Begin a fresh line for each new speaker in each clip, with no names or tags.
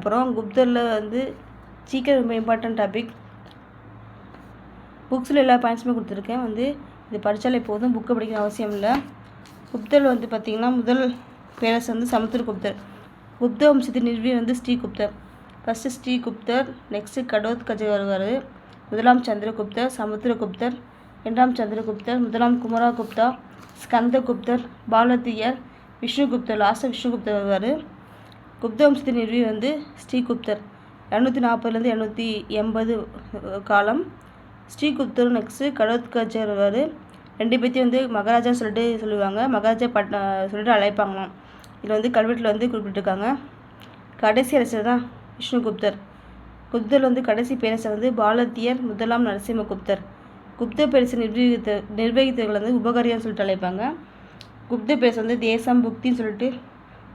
போகிறோம். குப்தரில் வந்து சீக்கிரம் ரொம்ப இம்பார்ட்டன்ட் டாபிக். புக்ஸில் எல்லா பாயிண்ட்ஸுமே கொடுத்துருக்கேன். வந்து இது படித்தாலே போதும், புக்கை படிக்கிற அவசியம் இல்லை. குப்தரில் வந்து பார்த்திங்கன்னா முதல் பேரரசு வந்து சமுத்திரகுப்தர். குப்த வம்சத்தின் நிறுவி வந்து ஸ்ரீகுப்தர். ஃபஸ்ட்டு ஸ்ரீகுப்தர், நெக்ஸ்ட்டு கடோத்கஜர் வருவார். முதலாம் சந்திரகுப்தர், சமுத்திரகுப்தர், இரண்டாம் சந்திரகுப்தர், முதலாம் குமரகுப்தா, ஸ்கந்தகுப்தர், பாலத்தியர், விஷ்ணுகுப்தர், லாஸ்ட்டாக விஷ்ணுகுப்தர் வருவார். குப்த வம்சத்தின் நிறுவி வந்து ஸ்ரீகுப்தர். 240 280 காலம் ஸ்ரீகுப்தர். நெக்ஸ்ட்டு கடோத்கஜர் வருவார். ரெண்டு பேர்த்தையும் வந்து மகாராஜான்னு சொல்லிட்டு சொல்லுவாங்க. மகாராஜா சொல்லிட்டு அழைப்பாங்களாம். இதில் வந்து கல்வெட்டில் வந்து குறிப்பிட்டிருக்காங்க. கடைசி அரசர் தான் விஷ்ணுகுப்தர். குப்தரில் வந்து கடைசி பேரரசர் வந்து பாலத்தியர், முதலாம் நரசிம்மகுப்தர். குப்த பேரரசை நிர்வகித்தவர்கள் வந்து உபகாரியான்னு சொல்லிட்டு அழைப்பாங்க. குப்த பேரரசு வந்து தேசம் புக்தின்னு சொல்லிட்டு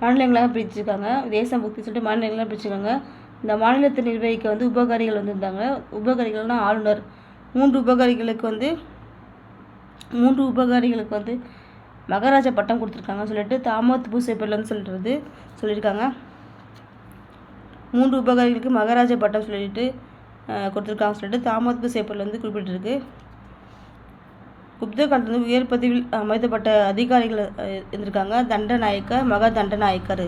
மாநிலங்களாக பிரிச்சிருக்காங்க. தேசம் புக்தின்னு சொல்லிட்டு மாநிலங்களாக பிரிச்சிருக்காங்க. இந்த மாநிலத்தை நிர்வகிக்க வந்து உபகாரிகள் வந்திருந்தாங்க. உபகாரிகள்னால் ஆளுநர். மூன்று உபகாரிகளுக்கு வந்து மகாராஜா பட்டம் கொடுத்துருக்காங்க சொல்லிட்டு தாமோத் பூசேப்பர்லன்னு சொல்லியிருக்காங்க. 3 உபகாரிகளுக்கு மகாராஜா பட்டம் சொல்லிட்டு கொடுத்துருக்காங்க சொல்லிட்டு தாமோத் பூசேப்பர்ல வந்து குறிப்பிட்டிருக்கு. குப்த காலத்தில் வந்து உயர் பதவியில் அமைக்கப்பட்ட அதிகாரிகள் இருந்திருக்காங்க. தண்டநாயக்கர், மகா தண்டநாயக்கர்.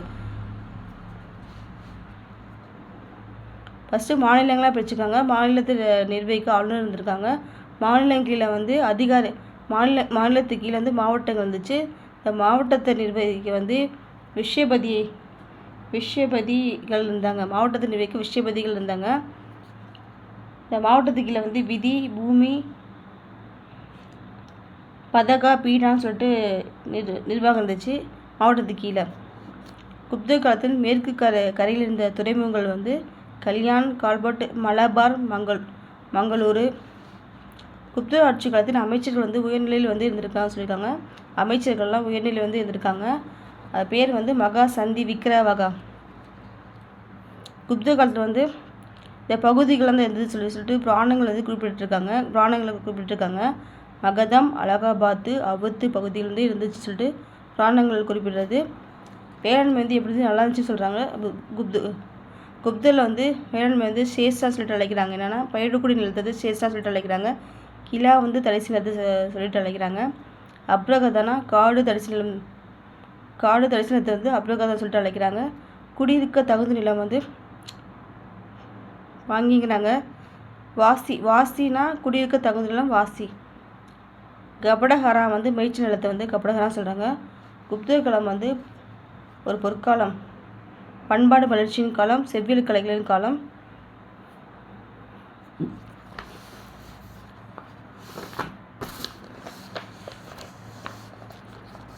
ஃபஸ்ட்டு மாநிலங்களாக பிரிச்சுருக்காங்க. மாநிலத்தை நிர்வகிக்க ஆளுநர் இருந்திருக்காங்க. மாநிலங்களில் வந்து மாநிலத்துக்கு கீழே வந்து மாவட்டங்கள் இருந்துச்சு. இந்த மாவட்டத்தை நிர்வகிக்க வந்து விஷயபதிகள் இருந்தாங்க. மாவட்டத்தை நிர்வகிக்க விஷயபதிகள் இருந்தாங்க. இந்த மாவட்டத்துக்கு கீழே வந்து விதி, பூமி, பதகா, பீடான்னு சொல்லிட்டு நிர்வாகம் இருந்துச்சு மாவட்டத்துக்கு கீழே. குப்த காலத்தில் மேற்கு கரையில் இருந்த துறைமுகங்கள் வந்து கல்யாண், கால்பட், மலபார், மங்களூரு. குப்த ஆட்சி காலத்தில் அமைச்சர்கள் வந்து உயர்நிலையில் வந்து இருந்திருக்காங்க சொல்லியிருக்காங்க. அமைச்சர்கள்லாம் உயர்நிலையில் வந்து இருந்திருக்காங்க. அது பேர் வந்து மகா சந்தி விக்கிரவகா. குப்த காலத்தில் வந்து இந்த பகுதிகள் வந்து இருந்தது சொல்லிட்டு புராணங்கள் வந்து குறிப்பிட்டிருக்காங்க. மகதம், அலகாபாத்து, அவத்து பகுதியில் வந்து இருந்துச்சு சொல்லிட்டு புராணங்கள் குறிப்பிடுறது. வேளாண்மை வந்து எப்படி நல்லா இருந்துச்சு சொல்கிறாங்க. குப்தரில் வந்து வேளாண்மை வந்து சேஷ்டா சொல்லிட்டு அழைக்கிறாங்க. என்னென்னா பயிரக்கூடிய நிலத்தை சேஷ்டா சொல்லிட்டு அழைக்கிறாங்க. கிலா வந்து தரிசு நிலத்தை சொல்லிட்டு அழைக்கிறாங்க. அப்ரகதானா காடு தரிசு நிலத்தை வந்து அப்ரகதான் சொல்லிட்டு அழைக்கிறாங்க. குடியிருக்க தகுந்த நிலம் வந்து வாங்கிக்கிறாங்க. வாசினா குடியிருக்க தகுந்த நிலம் வாசி. கபடஹரா வந்து மேய்ச்சி நிலத்தை வந்து கபடஹரா சொல்கிறாங்க. குப்தர் காலம் வந்து ஒரு பொற்காலம், பண்பாடு வளர்ச்சியின் காலம், செவ்வியல் கலைகளின் காலம்.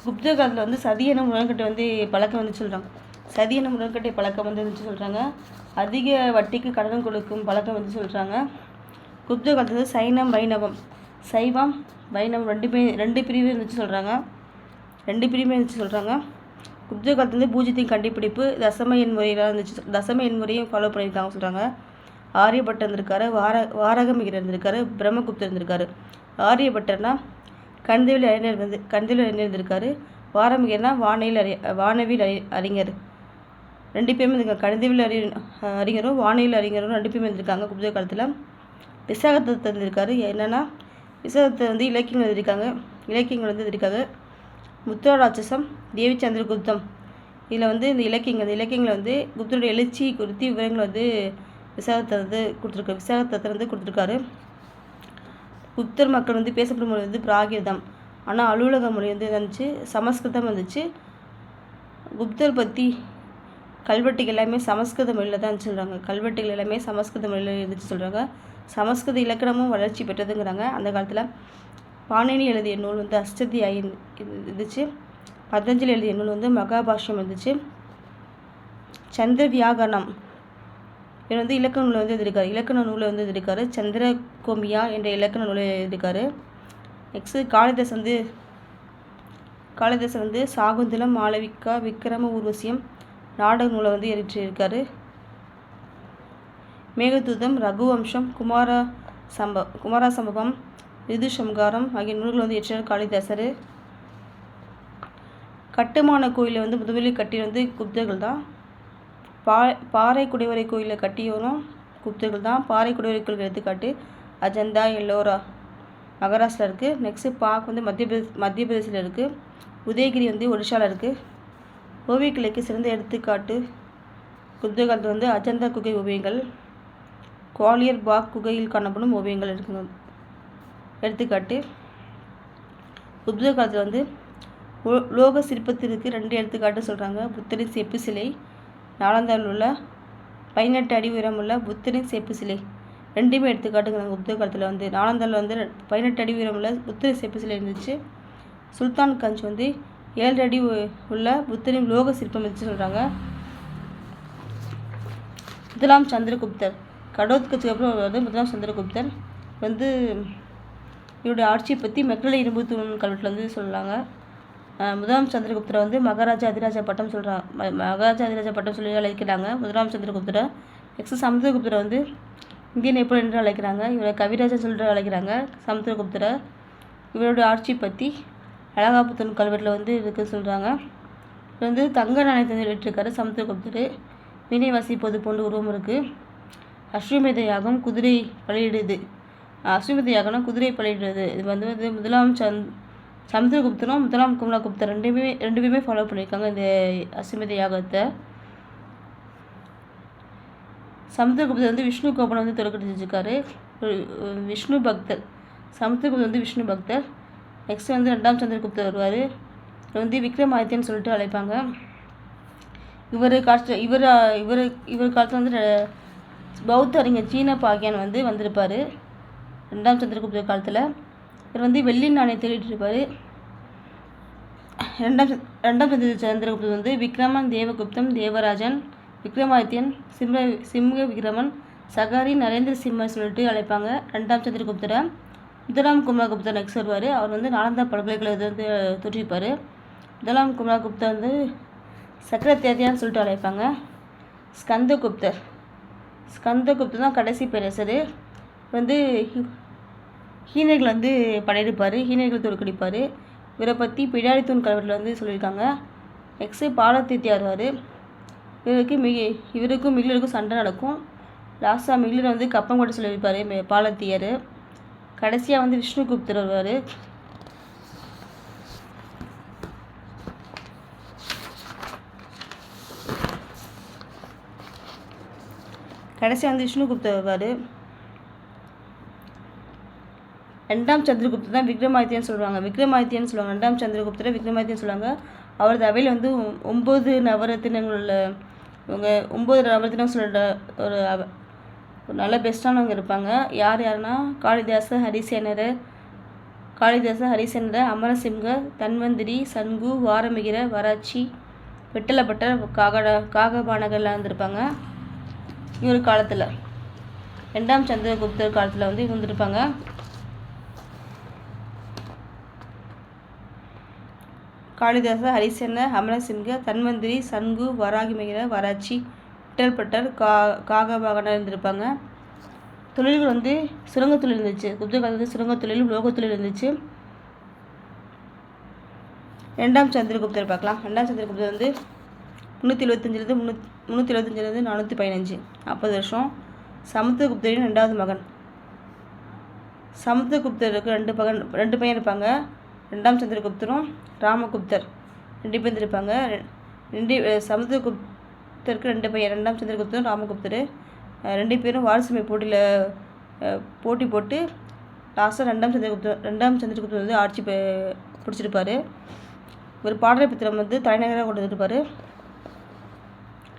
குப்த காலத்தில் வந்து சதி எனும் முரண்கட்டை வந்து பழக்கம் வந்து சொல்கிறாங்க. சதி எனும் முரண்கட்டை பழக்கம் வந்து இருந்துச்சு சொல்கிறாங்க. அதிக வட்டிக்கு கடன் கொடுக்கும் பழக்கம் வந்து சொல்கிறாங்க. குப்த காலத்தில் வந்து சைவம் வைணவம் ரெண்டு பிரிவு இருந்துச்சு சொல்கிறாங்க. குப்த காலத்தில் வந்து பூஜ்யத்தின் கண்டுபிடிப்பு தசம எண் முறையில் இருந்துச்சு. தசம எண் முறையும் ஃபாலோ பண்ணியிருக்காங்க சொல்கிறாங்க. ஆரியபட்டர் இருந்திருக்காரு, வாரகமிகர் இருந்திருக்காரு, பிரம்மகுப்தர் இருந்திருக்காரு. ஆரியபட்டர்னா கணிதவியல் அறிஞர் இருந்திருக்காரு. வாரமிகர்னா வானவியல் அறிஞர். ரெண்டு பேருமே இருக்காங்க. கணிதவியல் அறிஞரும் வானவியல் அறிஞரும் ரெண்டு பேருமே இருந்திருக்காங்க குப்த காலத்தில். விசாகதத்தர் இருந்திருக்காரு. என்னென்னா விசாகதத்தர் வந்து இலக்கியங்கள் எழுதியிருக்காங்க. முத்ராராட்சசம், தேவி சந்திரகுப்தம். இதில் வந்து இந்த இலக்கியங்களை வந்து குப்தருடைய எழுச்சி குறித்து விவரங்கள் வந்து விசாகதத்தர் வந்து கொடுத்துருக்காரு. குப்தர் மக்கள் வந்து பேசப்படும் மொழி வந்து பிராகிருதம். ஆனால் அலுவலக மொழி வந்து இருந்துச்சு சமஸ்கிருதம் இருந்துச்சு. குப்தர் பற்றி கல்வெட்டுகள் எல்லாமே சமஸ்கிருத மொழியில் தான் சொல்கிறாங்க. கல்வெட்டுகள் எல்லாமே சமஸ்கிருத மொழியில் இருந்துச்சு சொல்கிறாங்க. சமஸ்கிருத இலக்கணமும் வளர்ச்சி பெற்றதுங்கிறாங்க. அந்த காலத்தில் பாணினி எழுதிய நூல் வந்து அஷ்டத்தியாயி இருந்துச்சு. பதஞ்சலி எழுதிய நூல் வந்து மகாபாஷ்யம் இருந்துச்சு. சந்திர வியாகரணம் இவர் வந்து இலக்கண நூலை வந்து எழுதியிருக்காரு. சந்திரகோமியா என்ற இலக்கண நூலை எழுதியிருக்காரு. நெக்ஸ்ட்டு காளிதாசன் வந்து சாகுந்தலம், மாளவிகா, விக்ரம ஊர்வசியம் நாடக நூலை வந்து எழுதியிருக்காரு. மேகதூதம், ரகுவம்சம், குமார சம்பவம், ரிதுசம்காரம் ஆகிய நூல்கள் வந்து இயற்றினார் காளிதாசர். கட்டுமான கோயிலை வந்து முதலில் கட்டி வந்து குப்தர்கள் தான். பாறை குடைவரை கோயிலை கட்டியவரும் குப்தர்கள் தான். பாறை குடைவரை கோயில் எடுத்துக்காட்டு அஜந்தா, எல்லோரா மகாராஷ்டிரா இருக்குது. நெக்ஸ்ட்டு பாக் வந்து மத்திய பிரதேசில் இருக்குது. உதயகிரி வந்து ஒடிஷாவில் இருக்குது. ஓவியக்கலைக்கு சிறந்த எடுத்துக்காட்டு குப்த காலத்தில் வந்து அஜந்தா குகை ஓவியங்கள், குவாலியர் பாக் குகையில் காணப்படும் ஓவியங்கள் இருக்குது. எடுத்துக்காட்டு குப்த காலத்தில் வந்து லோக சிற்பத்திற்கு 2 எடுத்துக்காட்டு சொல்கிறாங்க. புத்தரின் செப்பு சிலை, நாலந்தாவில் உள்ள 18 அடி உயரமுள்ள புத்தரின் செப்பு சிலை, 2மே எடுத்துக்காட்டுங்கிறாங்க. குப்த காலத்தில் வந்து நாலந்தாவில் வந்து 18 அடி உயரமுள்ள புத்தரின் செப்பு சிலை இருந்துச்சு. சுல்தான் கஞ்ச் வந்து 7 அடி உள்ள புத்தரின் லோக சிற்பம் இருந்துச்சு சொல்கிறாங்க. முதலாம் சந்திரகுப்தர் கடோத்கச்சுக்கு அப்புறம் வந்து முதலாம் சந்திரகுப்தர் வந்து இவருடைய ஆட்சியை பற்றி மெக்கலை இரும்பு தூண் கல்வெட்டில் வந்து சொல்கிறாங்க. முதலாம் சந்திரகுப்தரை வந்து மகாராஜா அதிராஜா பட்டம் சொல்கிறாங்க. மகாராஜா அதிராஜா பட்டம் சொல்லி அழைக்கிறாங்க முதலாம் சந்திரகுப்தரை. நெக்ஸ்ட் சமுத்திரகுப்தரை வந்து இந்திய நெப்போலியன் என்று அழைக்கிறாங்க. இவரை கவிராஜன் சொல்லிட்டு அழைக்கிறாங்க சமுத்திரகுப்தரை. இவருடைய ஆட்சி பற்றி அலகாபுத்தூன் கல்வெட்டில் வந்து இருக்குன்னு சொல்கிறாங்க. இவர் வந்து தங்க நாணயத்தை வெளியிட்டிருக்காரு சமுத்திரகுப்தர். வீணை வாசிப்பது போன்ற உருவம் இருக்குது. அஸ்வமேத யாகம் குதிரை பலியிடுது. அஸ்வமேத யாகம்னா குதிரை பலியிடுறது. இது வந்து முதலாம் சமுத்திரகுப்தரும் முதலாம் குமரகுப்தர் ரெண்டு பேருமே ஃபாலோ பண்ணியிருக்காங்க இந்த அஸ்வமேத யாகத்தை. சமுத்திரகுப்தர் வந்து விஷ்ணு கோபனை வந்து தோற்கடிச்சிருக்காரு. விஷ்ணு பக்தர். சமுத்திரகுப்தர் வந்து விஷ்ணு பக்தர். நெக்ஸ்ட் வந்து 2ஆம் சந்திரகுப்தர் வருவார். இவர் வந்து விக்ரமாதித்யன்னு சொல்லிட்டு அழைப்பாங்க. இவர் காலத்தில் வந்து பௌத்த அறிஞர் சீன பாகியான் வந்து வந்திருப்பார் 2ஆம் சந்திரகுப்தர் காலத்தில். இவர் வந்து வெள்ளி நாணயத்தை வெளியிட்டிருப்பார். 2ஆம் சந்திரகுப்தர் வந்து விக்ரமன், தேவகுப்தன், தேவராஜன், விக்ரமாதித்யன், சிம்ஹ விக்ரமன், சகாரி, நரேந்திர சிம்ம சொல்லிட்டு அழைப்பாங்க 2ஆம் சந்திரகுப்தரை. முதலாம் குமரகுப்தர் நெக்ஸ்ட் வருவார். அவர் வந்து நாலந்தா பல்கலைக்கழகத்தை வந்து தோற்றிருப்பார். முதலாம் குமரகுப்தர் வந்து சக்கரத்தேதியான்னு சொல்லிட்டு அழைப்பாங்க. ஸ்கந்தகுப்தர் தான் கடைசி பேரரசர். வந்து ஹீனர்கள் வந்து படையெடுப்பார். ஹீனர்கள் தோற்கடிப்பார். இவரை பற்றி பிடாரித்தூன் கல்வெட்டில் வந்து சொல்லியிருக்காங்க. நெக்ஸ்ட்டு பாலத்தீத்தியார் வருவார். இவருக்கும் மிகிலருக்கும் சண்டை நடக்கும். லாஸ்ட்டாக மிகிலர் வந்து கப்பம் கூட சொல்லியிருப்பார் பாலத்தியார். கடைசியாக வந்து விஷ்ணுகுப்தர் வருவார். கடைசியாக வந்து விஷ்ணுகுப்தர் வருவார். 2ஆம் சந்திரகுப்தர் தான் விக்ரமாதித்யன்னு சொல்லுவாங்க. 2ஆம் சந்திரகுப்தரை விக்ரமாதித்யன்னு சொல்லுவாங்க. அவரது அவையில் வந்து 9 நவரத்தினங்கள் உள்ள இவங்க 9 நவரத்தினம் சொல்கிற ஒரு நல்ல பெஸ்ட்டானவங்க இருப்பாங்க. யாருன்னா காளிதாச ஹரிசேனர், அமரசிம்ஹ, தன்வந்திரி, சன்கு, வாரமிகிர, வராச்சி, விட்டலப்பட்டர், காகபானகர்லாம் இருந்திருப்பாங்க. இவர் காலத்தில் 2ஆம் சந்திரகுப்தர் காலத்தில் வந்து இருந்திருப்பாங்க. காளிதாச, ஹரிசேனர், அமரசிம்ஹ, தன்வந்திரி, சன்கு, வராகிமிகிர, வராச்சி, விட்டல்பட்டர், காகபாகனர் இருந்திருப்பாங்க. தொழில்கள் வந்து சுரங்க தொழில் இருந்துச்சு. குப்த காலத்தில் சுரங்க தொழிலும் லோக தொழில் இருந்துச்சு. 2ஆம் சந்திரகுப்தர் பார்க்கலாம். 2ஆம் சந்திரகுப்தர் வந்து 375 415 40 வருஷம். சமுத்திரகுப்தரின் 2வது மகன். சமுத்திரகுப்தருக்கு 2 பையன் இருப்பாங்க. 2ஆம் சந்திரகுப்தரும் ராமகுப்தர் 2 பேர் இருப்பாங்க. சமுத்திரகுப்தருக்கு 2 பையன். 2ஆம் சந்திரகுப்தரும் ராமகுப்தர் 2 பேரும் வாரிசுரிமை போட்டி போட்டு லாஸ்ட்டாக 2ஆம் சந்திரகுப்தர் வந்து ஆட்சி பிடிச்சிருப்பார். ஒரு பாடலிபுத்திரம் வந்து தலைநகராக கொண்டு வந்துருப்பார்.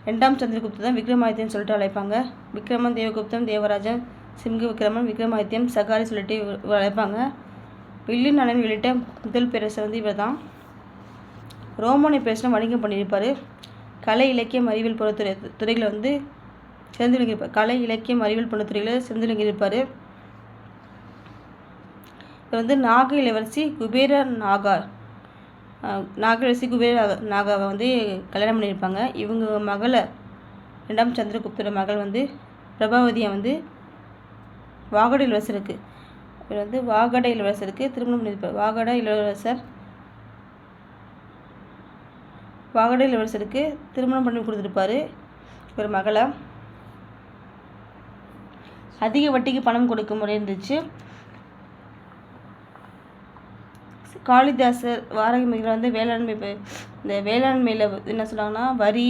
2ஆம் சந்திரகுப்தர் தான் விக்ரமாதித்யன் சொல்லிட்டு அழைப்பாங்க. விக்ரமன், தேவகுப்தன், தேவராஜன், சிம்ஹ விக்ரமன், விக்ரமாதித்யன், சகாரி சொல்லிட்டு அழைப்பாங்க. வெள்ளி நாணயம் வெளியிட்ட முதல் பேரரசர் வந்து இவர் தான். ரோமானிய பேரரசர் வணிகம் பண்ணியிருப்பார். கலை, இலக்கியம், அறிவியல் போன்ற துறைகளை வந்து சிறந்து விளங்கியிருப்பார். கலை, இலக்கியம், அறிவியல் போன்ற துறைகளில் சிறந்து விளங்கியிருப்பார். இவர் வந்து நாக இளவரசி குபேர நாகாவை வந்து கல்யாணம் பண்ணியிருப்பாங்க. இவங்க மகளை 2ஆம் சந்திரகுப்தரோட மகள் வந்து பிரபாவதியை வந்து வாகட இளவரசருக்கு திருமணம் பண்ணியிருப்பார். வாகட இளவரசருக்கு திருமணம் பண்ணி கொடுத்துருப்பாரு. ஒரு மகளை. அதிக வட்டிக்கு பணம் கொடுக்கும் முறை இருந்துச்சு. காளிதாசர் வாராகி மிகிரர் வந்து வேளாண்மையில் என்ன சொன்னாங்கன்னா, வரி